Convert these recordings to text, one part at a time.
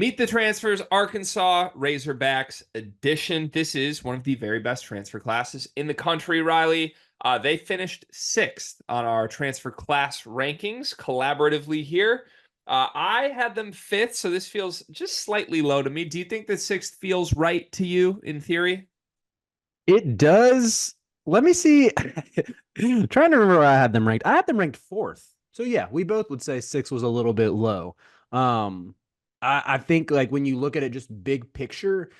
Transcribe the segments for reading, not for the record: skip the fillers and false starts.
Meet the Transfers Arkansas Razorbacks edition. This is one of the very best transfer classes in the country, Riley. They finished sixth on our transfer class rankings collaboratively here. I had them fifth, so this feels just slightly low to me. Do you think that sixth feels right to you in theory? It does. Let me see. Trying to remember where I had them ranked. I had them ranked fourth. So yeah, we both would say six was a little bit low. Um, I think like when you look at it just big picture,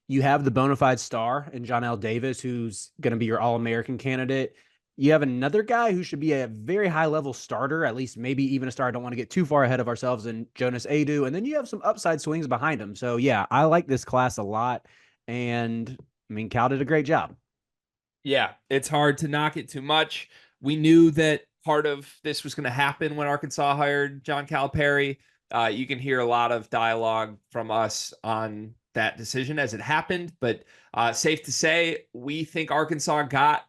you have the bona fide star in John L. Davis, who's going to be your All American candidate. You have another guy who should be a very high level starter, at least maybe even a star. I don't want to get too far ahead of ourselves in Jonas Adu. And then you have some upside swings behind him. So yeah, I like this class a lot. And I mean, Cal did a great job. Yeah, it's hard to knock it too much. We knew that part of this was going to happen when Arkansas hired John Calipari. You can hear a lot of dialogue from us on that decision as it happened, but safe to say, we think Arkansas got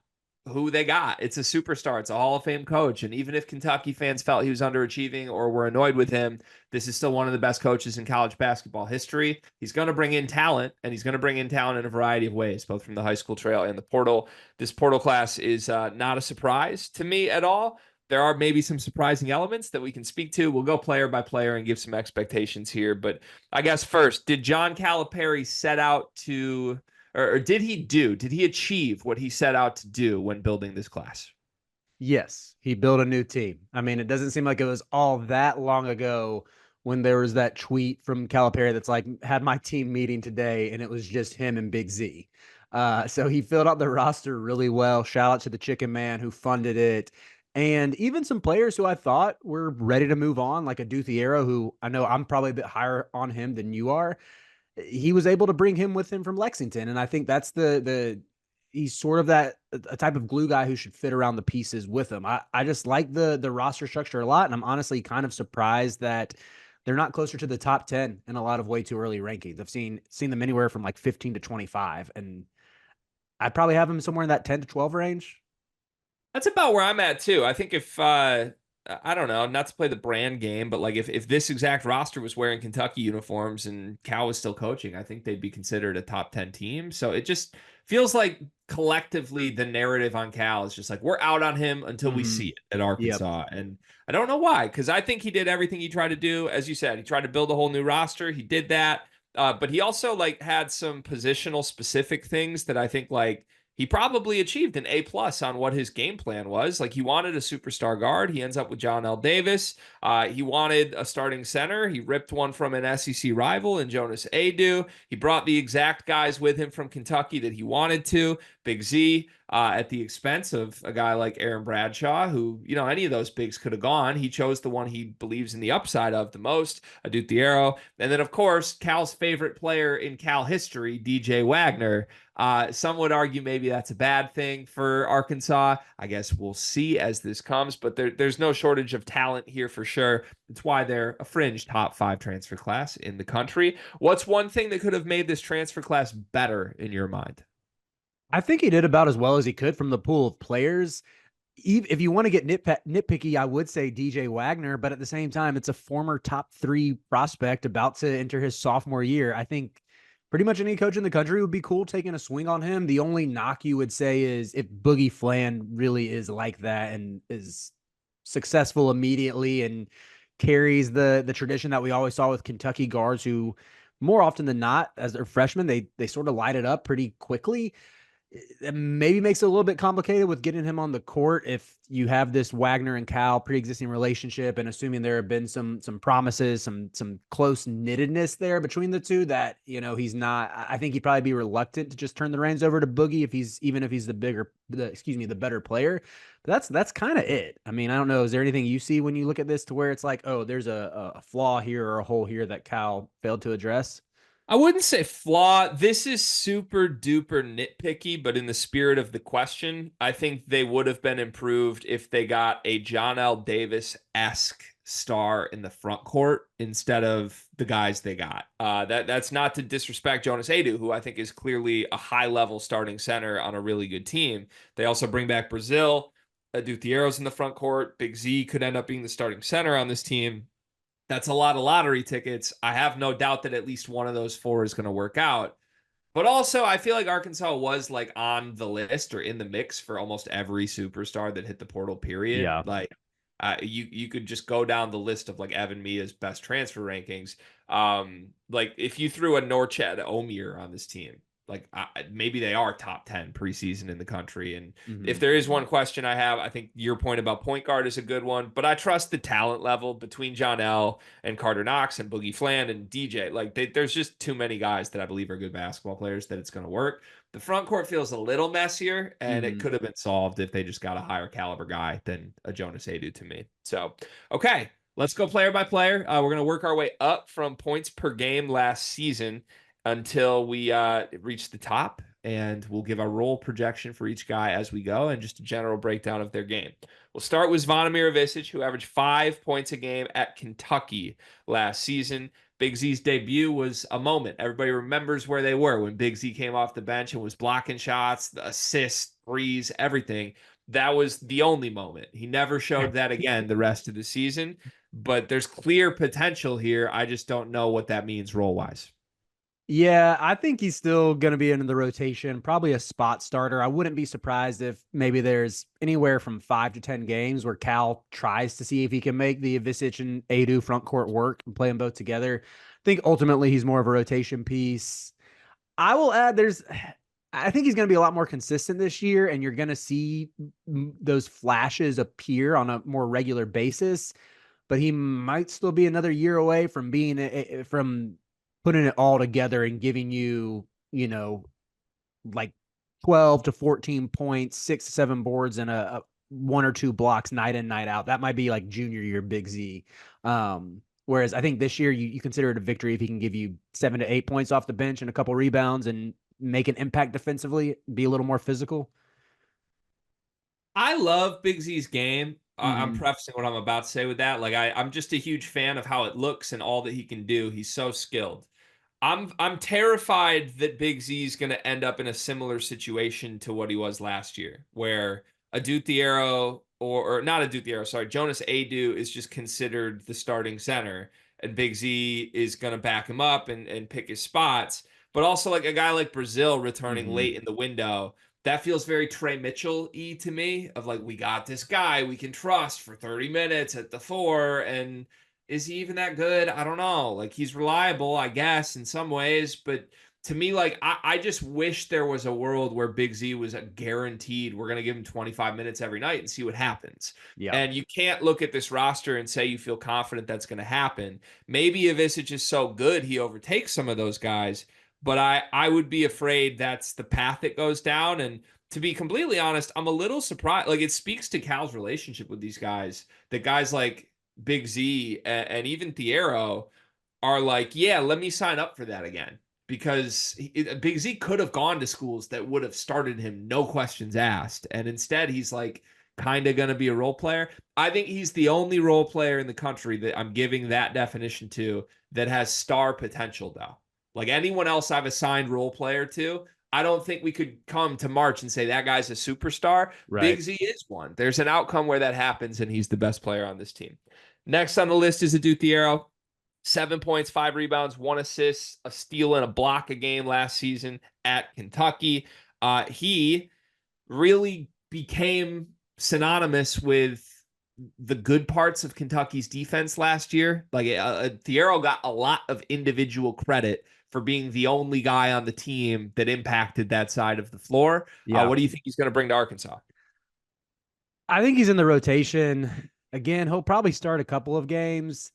who they got. It's a superstar. It's a Hall of Fame coach. And even if Kentucky fans felt he was underachieving or were annoyed with him, this is still one of the best coaches in college basketball history. He's going to bring in talent, and he's going to bring in talent in a variety of ways, both from the high school trail and the portal. This portal class is not a surprise to me at all. There are maybe some surprising elements that we can speak to. We'll go player by player and give some expectations here. But I guess first, did John Calipari set out to or did he achieve what he set out to do when building this class? Yes, he built a new team. I mean, it doesn't seem like it was all that long ago when there was that tweet from Calipari that's like, had my team meeting today, and it was just him and Big Z. So he filled out the roster really well. Shout out to the Chicken Man who funded it. And even some players who I thought were ready to move on, like a Duthiero, who I know I'm probably a bit higher on him than you are. He was able to bring him with him from Lexington, and I think that's the he's sort of that a type of glue guy who should fit around the pieces with him. I just like the roster structure a lot, and I'm honestly kind of surprised that they're not closer to the top 10 in a lot of way too early rankings. I've seen them anywhere from like 15 to 25, and I'd probably have them somewhere in that 10 to 12 range. That's about where I'm at too. I think if I don't know, not to play the brand game, but like if this exact roster was wearing Kentucky uniforms and Cal was still coaching, I think they'd be considered a top 10 team. So it just feels like collectively the narrative on Cal is just like we're out on him until we Mm-hmm. see it at Yep. Arkansas. And I don't know why, because I think he did everything he tried to do. As you said, he tried to build a whole new roster. He did that. But he also like had some positional specific things that I think like he probably achieved an A+ on what his game plan was. Like he wanted a superstar guard. He ends up with John L. Davis. He wanted a starting center. He ripped one from an SEC rival in Jonas Adu. He brought the exact guys with him from Kentucky that he wanted to. Big Z at the expense of a guy like Aaron Bradshaw, who, you know, any of those bigs could have gone. He chose the one he believes in the upside of the most, Adut Thiero. And then, of course, Cal's favorite player in Cal history, DJ Wagner. Some would argue maybe that's a bad thing for Arkansas. I guess we'll see as this comes, but there's no shortage of talent here for sure. It's why they're a fringe top 5 transfer class in the country. What's one thing that could have made this transfer class better in your mind? I think he did about as well as he could from the pool of players. If you want to get nitpicky, I would say DJ Wagner, but at the same time, it's a former top 3 prospect about to enter his sophomore year. I think pretty much any coach in the country would be cool taking a swing on him. The only knock you would say is if Boogie Flan really is like that and is successful immediately and carries the tradition that we always saw with Kentucky guards who more often than not, as they're freshmen, they sort of light it up pretty quickly. It maybe makes it a little bit complicated with getting him on the court if you have this Wagner and Cal pre-existing relationship and assuming there have been some promises, some close knittedness there between the two that, you know, he's not. I think he'd probably be reluctant to just turn the reins over to Boogie if he's the better player. But that's kind of it. I mean, I don't know. Is there anything you see when you look at this to where it's like, oh, there's a flaw here or a hole here that Cal failed to address? I wouldn't say flaw. This is super duper nitpicky, but in the spirit of the question, I think they would have been improved if they got a John L. Davis-esque star in the front court instead of the guys they got. That's not to disrespect Jonas Adu, who I think is clearly a high-level starting center on a really good team. They also bring back Brazil. Duthiero's in the front court. Big Z could end up being the starting center on this team. That's a lot of lottery tickets. I have no doubt that at least one of those four is going to work out. But also, I feel like Arkansas was like on the list or in the mix for almost every superstar that hit the portal. Period. Yeah. Like, you could just go down the list of like Evan Mia's best transfer rankings. Like if you threw a Norchad Omir on this team, like maybe they are top 10 preseason in the country. And if Hmm. there is one question I have, I think your point about point guard is a good one. But I trust the talent level between John L. and Carter Knox and Boogie Fland and DJ. Like there's just too many guys that I believe are good basketball players that it's going to work. The front court feels a little messier, and it Hmm. could have been solved if they just got a higher caliber guy than a Jonas Adu to me. So, okay, let's go player by player. We're going to work our way up from points per game last season until we reach the top, and we'll give a role projection for each guy as we go and just a general breakdown of their game. We'll start with Zvonimir Ivisic, who averaged 5 points a game at Kentucky last season. Big Z's debut was a moment. Everybody remembers where they were when Big Z came off the bench and was blocking shots, the assists, threes, everything. That was the only moment. He never showed that again the rest of the season, but there's clear potential here. I just don't know what that means role wise. Yeah, I think he's still going to be in the rotation, probably a spot starter. I wouldn't be surprised if maybe there's anywhere from 5 to 10 games where Cal tries to see if he can make the Ivisic and Adu front court work and play them both together. I think ultimately he's more of a rotation piece. I will add I think he's going to be a lot more consistent this year, and you're going to see those flashes appear on a more regular basis. But he might still be another year away from from putting it all together and giving you, like 12 to 14 points, 6 to 7 boards, and a one or two blocks night in, night out. That might be like junior year Big Z. Whereas I think this year you consider it a victory if he can give you 7 to 8 points off the bench and a couple rebounds and make an impact defensively, be a little more physical. I love Big Z's game. I'm Mm-hmm. prefacing what I'm about to say with that. Like I'm just a huge fan of how it looks and all that he can do. He's so skilled. I'm terrified that Big Z is going to end up in a similar situation to what he was last year, where Aduthiero or not Aduthiero, sorry, Jonas Adu is just considered the starting center, and Big Z is going to back him up and pick his spots. But also like a guy like Brazil returning Mm-hmm. late in the window, that feels very Trey Mitchell-y to me. Of like we got this guy we can trust for 30 minutes at the four, and is he even that good? I don't know. Like he's reliable, I guess, in some ways, but to me, like I just wish there was a world where Big Z was a guaranteed we're gonna give him 25 minutes every night and see what happens. Yeah. And you can't look at this roster and say you feel confident that's gonna happen. Maybe Ivisic is so good he overtakes some of those guys, but I would be afraid that's the path it goes down. And to be completely honest, I'm a little surprised. Like it speaks to Cal's relationship with these guys. That guys like Big Z and even Thiero are like, yeah, let me sign up for that again. Because Big Z could have gone to schools that would have started him, no questions asked. And instead, he's like kind of going to be a role player. I think he's the only role player in the country that I'm giving that definition to that has star potential, though. Like anyone else I've assigned role player to, I don't think we could come to March and say that guy's a superstar. Right. Big Z is one. There's an outcome where that happens, and he's the best player on this team. Next on the list is Adu Thiero. 7 points, 5 rebounds, 1 assist, a steal, and a block a game last season at Kentucky. He really became synonymous with the good parts of Kentucky's defense last year. Like Thiero got a lot of individual credit for being the only guy on the team that impacted that side of the floor. Yeah. What do you think he's going to bring to Arkansas? I think he's in the rotation. Again, he'll probably start a couple of games.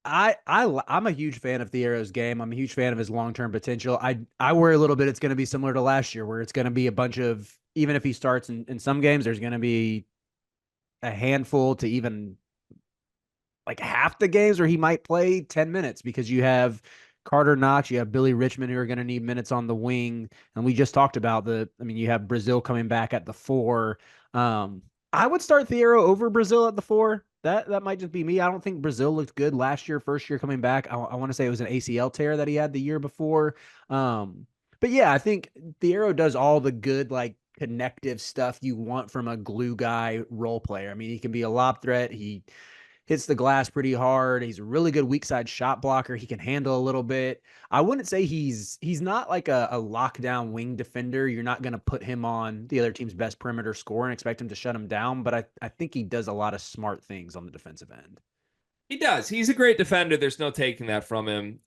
I'm a huge fan of Thiero's game. I'm a huge fan of his long term potential. I worry a little bit it's going to be similar to last year, where it's going to be a bunch of, even if he starts in some games, there's going to be a handful to even like half the games where he might play 10 minutes because you have Carter Knox, you have Billy Richmond who are going to need minutes on the wing. And we just talked about you have Brazil coming back at the four. I would start Thiero over Brazil at the four. That might just be me. I don't think Brazil looked good last year, first year coming back. I want to say it was an ACL tear that he had the year before. But yeah, I think Thiero does all the good, like connective stuff you want from a glue guy role player. I mean, he can be a lob threat. hits the glass pretty hard. He's a really good weak side shot blocker. He can handle a little bit. I wouldn't say he's not like a lockdown wing defender. You're not going to put him on the other team's best perimeter score and expect him to shut him down. But I think he does a lot of smart things on the defensive end. He does. He's a great defender. There's no taking that from him.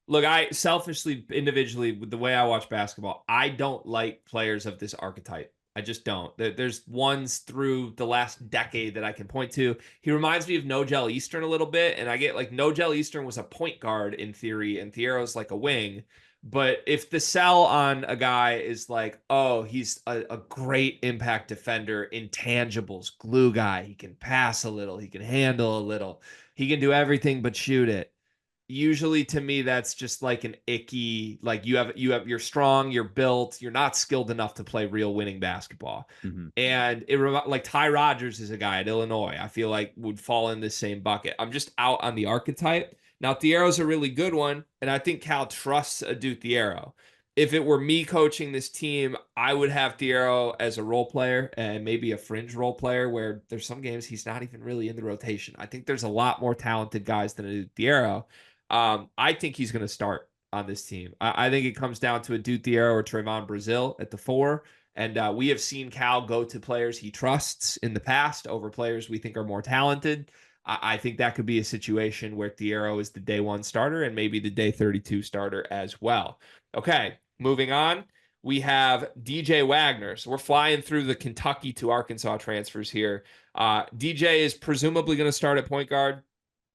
Look, I selfishly, individually, with the way I watch basketball, I don't like players of this archetype. I just don't. There's ones through the last decade that I can point to. He reminds me of No Eastern a little bit, and I get like No Eastern was a point guard in theory, and Thiero's like a wing. But if the sell on a guy is like, oh, he's a great impact defender, intangibles, glue guy, he can pass a little, he can handle a little, he can do everything but shoot it. Usually to me, that's just like an icky, like you're strong, you're built, you're not skilled enough to play real winning basketball. Mm-hmm. And like Ty Rodgers is a guy at Illinois, I feel like would fall in the same bucket. I'm just out on the archetype. Now, Thiero's a really good one, and I think Cal trusts Adou Thiero. If it were me coaching this team, I would have Thiero as a role player and maybe a fringe role player where there's some games he's not even really in the rotation. I think there's a lot more talented guys than Adou Thiero. I think he's going to start on this team. I think it comes down to Adou Thiero or Trayvon Brazil at the 4. And we have seen Cal go to players he trusts in the past over players we think are more talented. I think that could be a situation where Thiero is the day 1 starter and maybe the day 32 starter as well. Okay, moving on. We have DJ Wagner. So we're flying through the Kentucky to Arkansas transfers here. DJ is presumably going to start at point guard.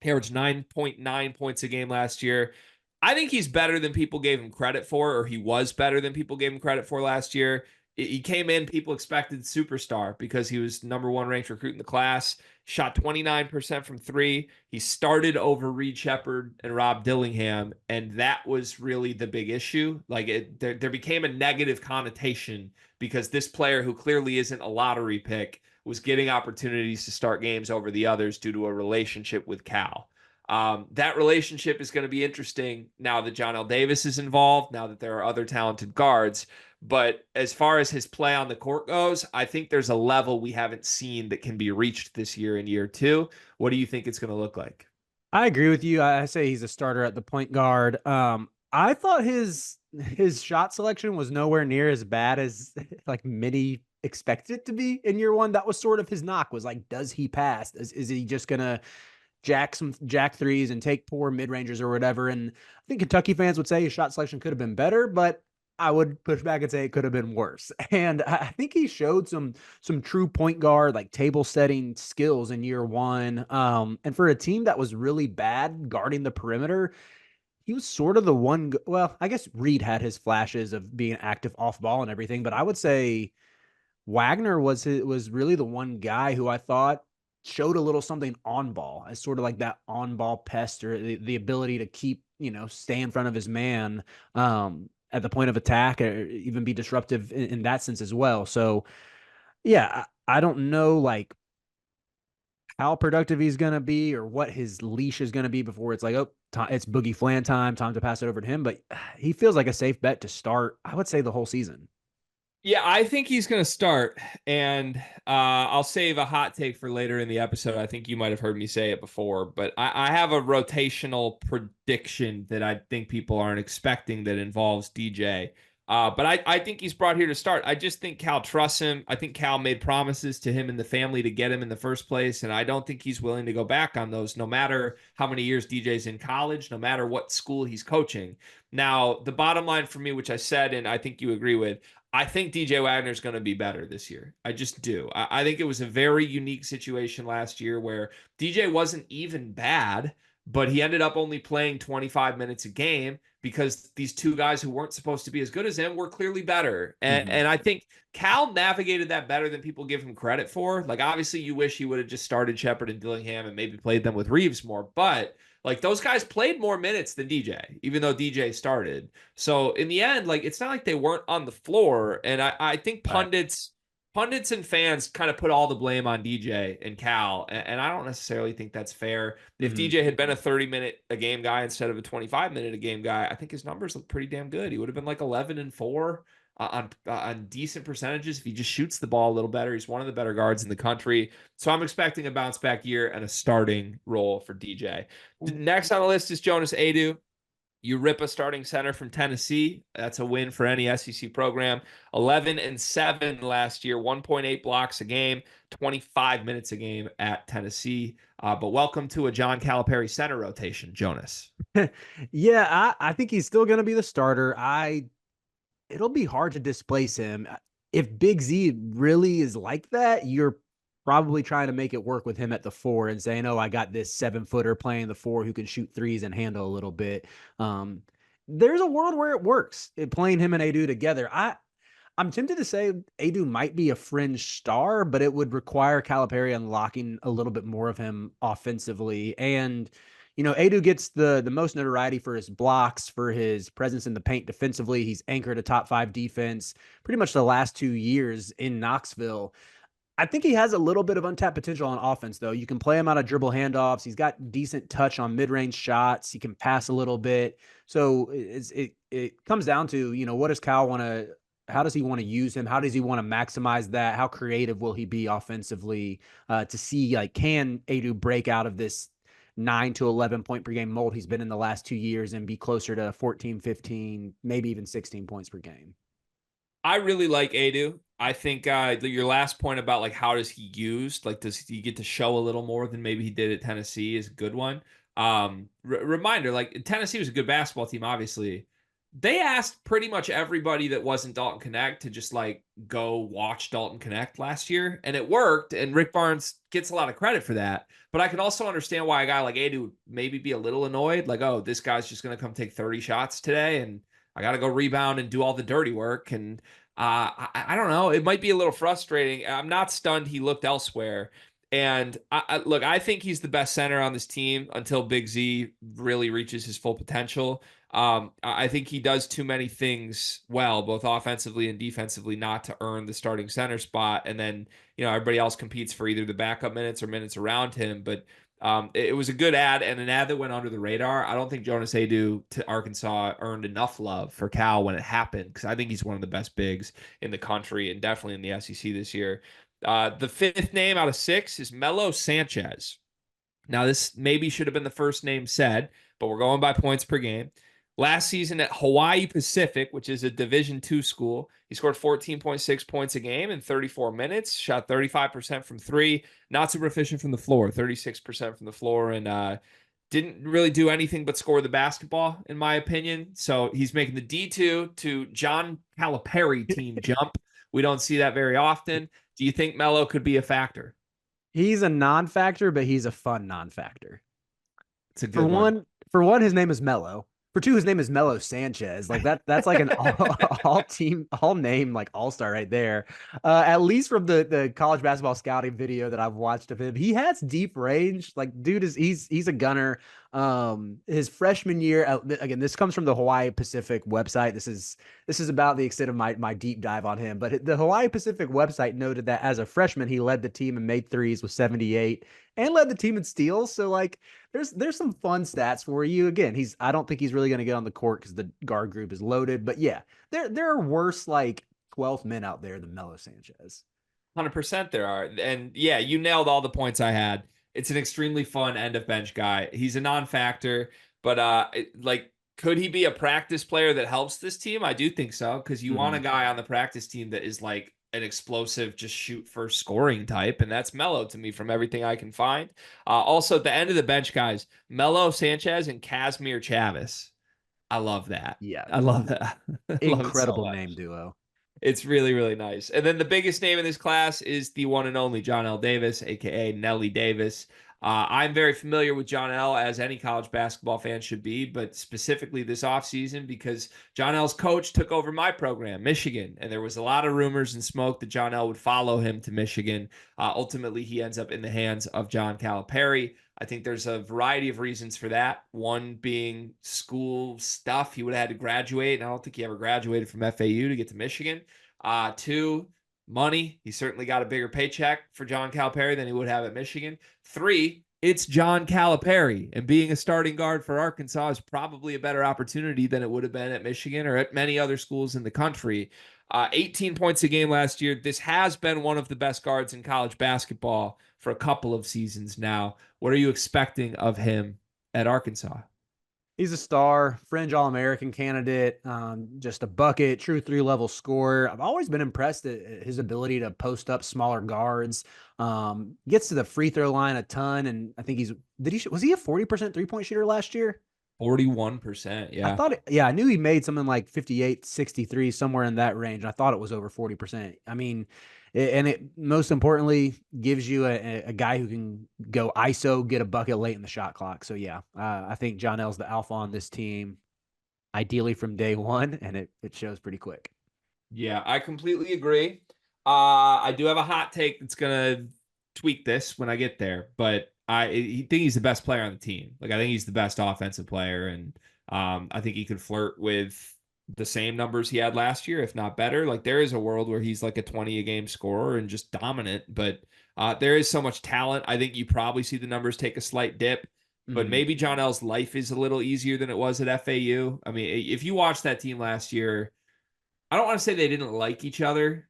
He averaged 9.9 points a game last year. I think he's better than people gave him credit for, or he was better than people gave him credit for last year. He came in, people expected superstar because he was number 1 ranked recruit in the class. Shot 29% from 3. He started over Reed Shepherd and Rob Dillingham, and that was really the big issue. Like there became a negative connotation because this player, who clearly isn't a lottery pick, was getting opportunities to start games over the others due to a relationship with Cal. That relationship is going to be interesting now that John L. Davis is involved, now that there are other talented guards. But as far as his play on the court goes, I think there's a level we haven't seen that can be reached this year in year 2. What do you think it's going to look like? I agree with you. I say he's a starter at the point guard. I thought his shot selection was nowhere near as bad as like many expected it to be in year 1. That was sort of his knock, was like, does he pass? Is he just gonna jack threes and take poor mid rangers or whatever? And I think Kentucky fans would say his shot selection could have been better, but I would push back and say it could have been worse. And I think he showed some true point guard, like table setting skills in year 1. And for a team that was really bad guarding the perimeter, he was sort of the one. Well, I guess Reed had his flashes of being active off ball and everything, but I would say Wagner was really the one guy who I thought showed a little something on ball, as sort of like that on ball pest, or the ability to keep, stay in front of his man at the point of attack, or even be disruptive in that sense as well. So yeah, I don't know like how productive he's going to be or what his leash is going to be before it's like, oh, it's Boogie Flan time to pass it over to him. But he feels like a safe bet to start, I would say, the whole season. Yeah, I think he's going to start, and I'll save a hot take for later in the episode. I think you might have heard me say it before, but I have a rotational prediction that I think people aren't expecting that involves DJ. But I think he's brought here to start. I just think Cal trusts him. I think Cal made promises to him and the family to get him in the first place, and I don't think he's willing to go back on those, no matter how many years DJ's in college, no matter what school he's coaching. Now, the bottom line for me, which I said, and I think you agree with, I think DJ Wagner's going to be better this year. I just do. I think it was a very unique situation last year where DJ wasn't even bad, but he ended up only playing 25 minutes a game because these 2 guys who weren't supposed to be as good as him were clearly better. Mm-hmm. And I think Cal navigated that better than people give him credit for. Like, obviously, you wish he would have just started Shepherd and Dillingham and maybe played them with Reeves more, but like those guys played more minutes than DJ, even though DJ started. So in the end, like it's not like they weren't on the floor. And I think Right. pundits and fans kind of put all the blame on DJ and Cal. And I don't necessarily think that's fair. If Mm-hmm. DJ had been a 30-minute a game guy instead of a 25-minute a game guy, I think his numbers look pretty damn good. He would have been like 11-4. on decent percentages. If he just shoots the ball a little better, he's one of the better guards in the country. So I'm expecting a bounce back year and a starting role for DJ. Next on the list is Jonas Adu. You rip a starting center from Tennessee. That's a win for any SEC program. 11-7 last year, 1.8 blocks a game, 25 minutes a game at Tennessee. But welcome to a John Calipari center rotation, Jonas. Yeah, I think he's still going to be the starter. It'll be hard to displace him. If Big Z really is like that, you're probably trying to make it work with him at the four and saying, "Oh, I got this 7-footer playing the four who can shoot threes and handle a little bit." Um, there's a world where it works, playing him and Adu together. I'm tempted to say Adu might be a fringe star, but it would require Calipari unlocking a little bit more of him offensively. And, Adu gets the most notoriety for his blocks, for his presence in the paint defensively. He's anchored a top 5 defense pretty much the last 2 years in Knoxville. I think he has a little bit of untapped potential on offense, though. You can play him out of dribble handoffs. He's got decent touch on mid-range shots. He can pass a little bit. So it comes down to, what does Cal want to, how does he want to use him? How does he want to maximize that? How creative will he be offensively to see, like, can Adu break out of this 9 to 11 point per game mold he's been in the last 2 years and be closer to 14, 15, maybe even 16 points per game? I really like Adu. I think your last point about like how does he used, like does he get to show a little more than maybe he did at Tennessee is a good one. Reminder, like Tennessee was a good basketball team, obviously. They asked pretty much everybody that wasn't Dalton Connect to just like go watch Dalton Connect last year, and it worked. And Rick Barnes gets a lot of credit for that. But I can also understand why a guy like Adu would maybe be a little annoyed, like, oh, this guy's just going to come take 30 shots today, and I got to go rebound and do all the dirty work. And I don't know. It might be a little frustrating. I'm not stunned he looked elsewhere. And look, I think he's the best center on this team until Big Z really reaches his full potential. I think he does too many things well, both offensively and defensively, not to earn the starting center spot. And then, everybody else competes for either the backup minutes or minutes around him. But it was a good ad and an ad that went under the radar. I don't think Jonas Adu to Arkansas earned enough love for Cal when it happened, because I think he's one of the best bigs in the country and definitely in the SEC this year. The fifth name out of 6 is Melo Sanchez. Now, this maybe should have been the first name said, but we're going by points per game. Last season at Hawaii Pacific, which is a Division II school, he scored 14.6 points a game in 34 minutes, shot 35% from 3, not super efficient from the floor, 36% from the floor, and didn't really do anything but score the basketball, in my opinion. So he's making the D2 to John Calipari team jump. We don't see that very often. Do you think Melo could be a factor? He's a non-factor, but he's a fun non-factor. It's a For good one. one, for one, his name is Mello. For two, his name is Melo Sanchez. Like that's like an all team, all name, like all-star right there. At least from the college basketball scouting video that I've watched of him, he has deep range. Like, dude he's a gunner. His freshman year, again, this comes from the Hawaii Pacific website. This is about the extent of my deep dive on him. But the Hawaii Pacific website noted that as a freshman, he led the team and made threes with 78 and led the team in steals. So, like, there's some fun stats for you. Again, I don't think he's really going to get on the court because the guard group is loaded. But yeah, there are worse like 12th men out there than Melo Sanchez. 100% there are. And yeah, you nailed all the points I had. It's an extremely fun end of bench guy. He's a non-factor, but like, could he be a practice player that helps this team? I do think so, because you want a guy on the practice team that is like an explosive, just shoot first scoring type, and that's Melo to me from everything I can find. Also, at the end of the bench, guys, Melo Sanchez and Casimir Chavis. I love that. Yeah, I love that. I love it so incredible much. name duo. It's really, really nice. And then the biggest name in this class is the one and only John L. Davis, aka Nelly Davis. I'm very familiar with John L. as any college basketball fan should be, but specifically this offseason because John L.'s coach took over my program, Michigan, and there was a lot of rumors and smoke that John L. would follow him to Michigan. Ultimately, he ends up in the hands of John Calipari. I think there's a variety of reasons for that. One being school stuff. He would have had to graduate, and I don't think he ever graduated from FAU to get to Michigan. Two, money. He certainly got a bigger paycheck for John Calipari than he would have at Michigan. 3, it's John Calipari, and being a starting guard for Arkansas is probably a better opportunity than it would have been at Michigan or at many other schools in the country. 18 points a game last year. This has been one of the best guards in college basketball for a couple of seasons now. What are you expecting of him at Arkansas? He's a star, fringe All American candidate, just a bucket, true 3 level scorer. I've always been impressed at his ability to post up smaller guards. Gets to the free throw line a ton, and I think was he a 40% 3 point shooter last year? 41%. I Yeah. thought, yeah, I knew he made something like 58, 63, somewhere in that range. I thought it was over 40%. I mean, and it most importantly gives you a guy who can go ISO, get a bucket late in the shot clock. So, yeah, I think John L's the alpha on this team, ideally from day one, and it shows pretty quick. Yeah, I completely agree. I do have a hot take that's gonna tweak this when I get there, but I think he's the best player on the team. Like I think he's the best offensive player, and I think he could flirt with the same numbers he had last year, if not better. Like there is a world where he's like a 20 a game scorer and just dominant, but there is so much talent. I think you probably see the numbers take a slight dip. But Mm-hmm. maybe John L's life is a little easier than it was at FAU. I mean, if you watch that team last year, I don't want to say they didn't like each other,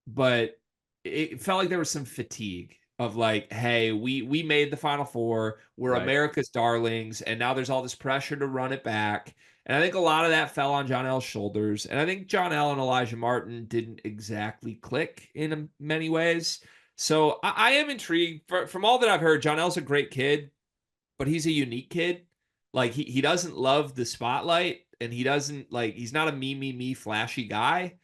but it felt like there was some fatigue of like, hey, we made the Final Four, we're Right. America's darlings, and now there's all this pressure to run it back. And I think a lot of that fell on John L's shoulders. And I think John L and Elijah Martin didn't exactly click in many ways. So I am intrigued. From all that I've heard, John L's a great kid, but he's a unique kid. Like he doesn't love the spotlight, and he doesn't like he's not a me flashy guy.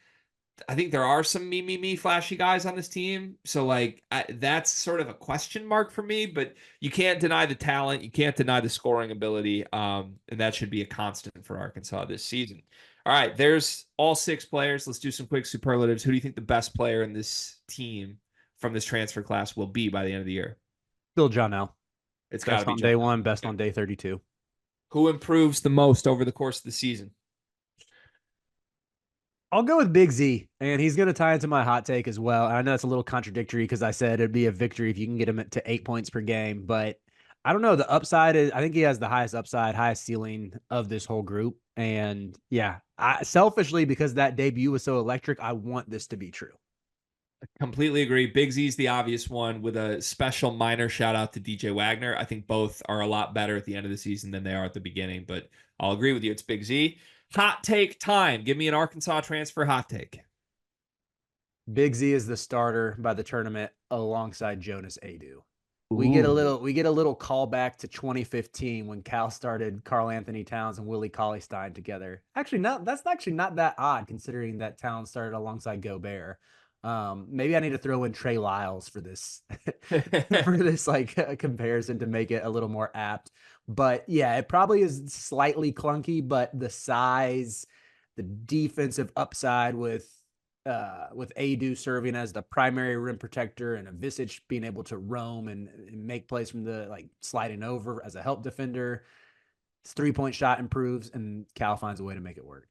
I think there are some me flashy guys on this team. So like that's sort of a question mark for me, but you can't deny the talent, you can't deny the scoring ability, and that should be a constant for Arkansas this season. All right, there's all 6 players. Let's do some quick superlatives. Who do you think the best player in this team from this transfer class will be by the end of the year? Still John L. It's got to Best be on John day L. one, best on day 32. Who improves the most over the course of the season? I'll go with Big Z, and he's going to tie into my hot take as well. I know it's a little contradictory because I said it'd be a victory if you can get him to 8 points per game, but I don't know. The upside is, I think he has the highest upside, highest ceiling of this whole group. And yeah, selfishly, because that debut was so electric, I want this to be true. Completely agree. Big Z's the obvious one with a special minor shout out to DJ Wagner. I think both are a lot better at the end of the season than they are at the beginning, but I'll agree with you. It's Big Z. Hot take time. Give me an Arkansas transfer hot take. Big Z is the starter by the tournament alongside Jonas Adu. Ooh. We get a little callback to 2015 when Cal started Carl Anthony Towns and Willie Cauley-Stein together. Actually, not that's actually not that odd considering that Towns started alongside Gobert. Maybe I need to throw in Trey Lyles for this for this like comparison to make it a little more apt. But yeah, it probably is slightly clunky, but the size, the defensive upside with Adu serving as the primary rim protector and a Visage being able to roam and make plays from the like sliding over as a help defender. His 3 point shot improves, and Cal finds a way to make it work.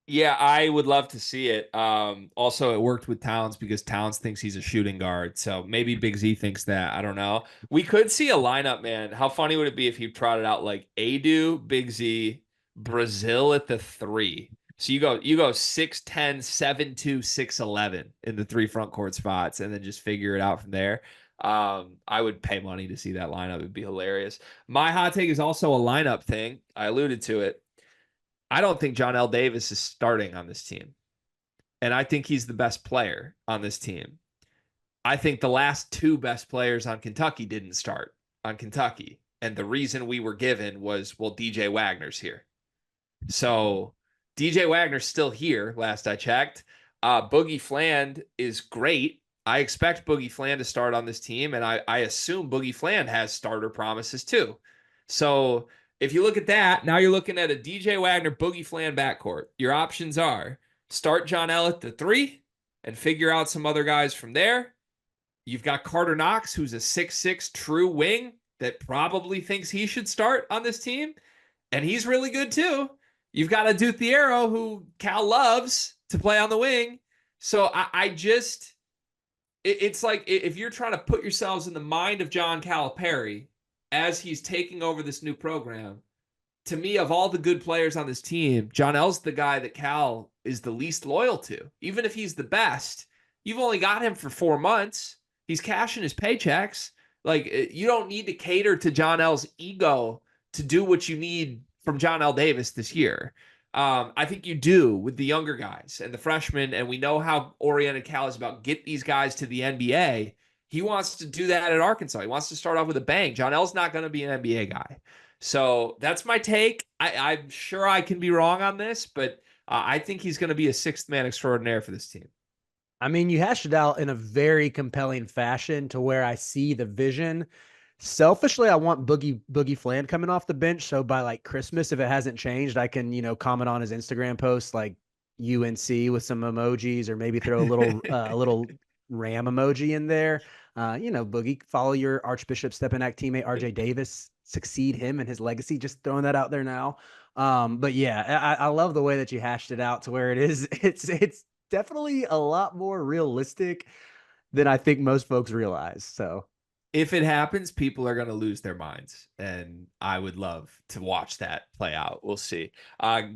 Yeah, I would love to see it. Also, it worked with Towns because Towns thinks he's a shooting guard. So maybe Big Z thinks that. I don't know. We could see a lineup, man. How funny would it be if he trotted out like Adu, Big Z, Brazil at the 3? So you go 6'10, 7'2, 6'11 in the 3 front court spots and then just figure it out from there. I would pay money to see that lineup. It'd be hilarious. My hot take is also a lineup thing. I alluded to it. I don't think John L. Davis is starting on this team. And I think he's the best player on this team. I think the last 2 best players on Kentucky didn't start on Kentucky. And the reason we were given was, well, DJ Wagner's here. So DJ Wagner's still here, last I checked. Boogie Fland is great. I expect Boogie Fland to start on this team, and I assume Boogie Fland has starter promises too. So if you look at that, now you're looking at a DJ Wagner, Boogie Fland backcourt. Your options are start John L at the 3 and figure out some other guys from there. You've got Carter Knox, who's a 6'6 true wing that probably thinks he should start on this team, and he's really good too. You've got a Duthiero who Cal loves to play on the wing. So I just, it's like if you're trying to put yourselves in the mind of John Calipari as he's taking over this new program, to me, of all the good players on this team, John L's the guy that Cal is the least loyal to. Even if he's the best, you've only got him for 4 months. He's cashing his paychecks. Like, you don't need to cater to John L's ego to do what you need from John L. Davis this year. I think you do with the younger guys and the freshmen, and we know how oriented Cal is about get these guys to the NBA. He wants to do that at Arkansas. He wants to start off with a bang. John L's not going to be an NBA guy. So that's my take. I'm sure I can be wrong on this, but I think he's going to be a sixth man extraordinaire for this team. I mean, you hashed it out in a very compelling fashion to where I see the vision. Selfishly, I want Boogie Fland coming off the bench. So by like Christmas, if it hasn't changed, I can, comment on his Instagram post like UNC with some emojis, or maybe throw a little ram emoji in there. Boogie, follow your Archbishop Stepanak teammate RJ Davis, succeed him and his legacy. Just throwing that out there now. But yeah, I love the way that you hashed it out to where it is. It's definitely a lot more realistic than I think most folks realize. So If it happens, people are going to lose their minds, and I would love to watch that play out. We'll see.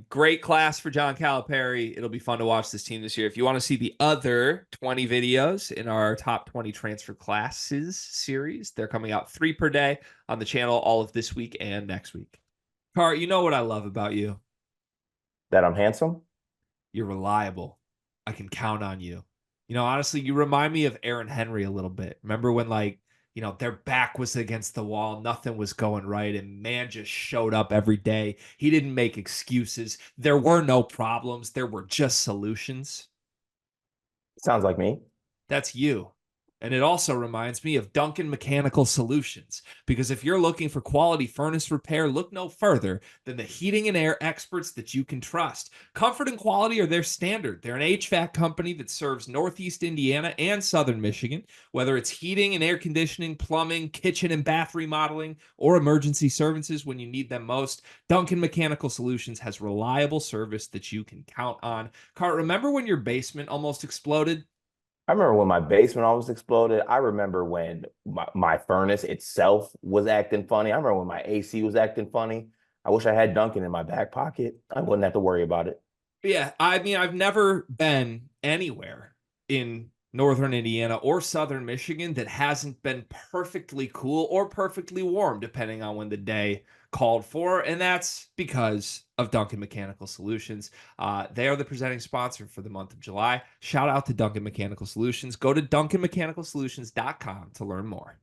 Great class for John Calipari. It'll be fun to watch this team this year. If you want to see the other 20 videos in our top 20 transfer classes series, they're coming out 3 per day on the channel all of this week and next week. Car, you know what I love about you? That I'm handsome? You're reliable. I can count on you. Honestly, you remind me of Aaron Henry a little bit. Remember when, like, their back was against the wall, nothing was going right, and man just showed up every day. He didn't make excuses. There were no problems. There were just solutions. Sounds like me. That's you. And it also reminds me of Duncan Mechanical Solutions, because if you're looking for quality furnace repair, look no further than the heating and air experts that you can trust. Comfort and quality are their standard. They're an HVAC company that serves Northeast Indiana and Southern Michigan, whether it's heating and air conditioning, plumbing, kitchen and bath remodeling, or emergency services when you need them most. Duncan Mechanical Solutions has reliable service that you can count on. Cart, remember when your basement almost exploded? I remember when my basement almost exploded. I remember when my furnace itself was acting funny. I remember when my AC was acting funny. I wish I had Duncan in my back pocket. I wouldn't have to worry about it. Yeah, I mean, I've never been anywhere in northern Indiana or southern Michigan that hasn't been perfectly cool or perfectly warm, depending on when the day called for. And that's because of Duncan Mechanical Solutions. They are the presenting sponsor for the month of July. Shout out to Duncan Mechanical Solutions. Go to duncanmechanicalsolutions.com to learn more.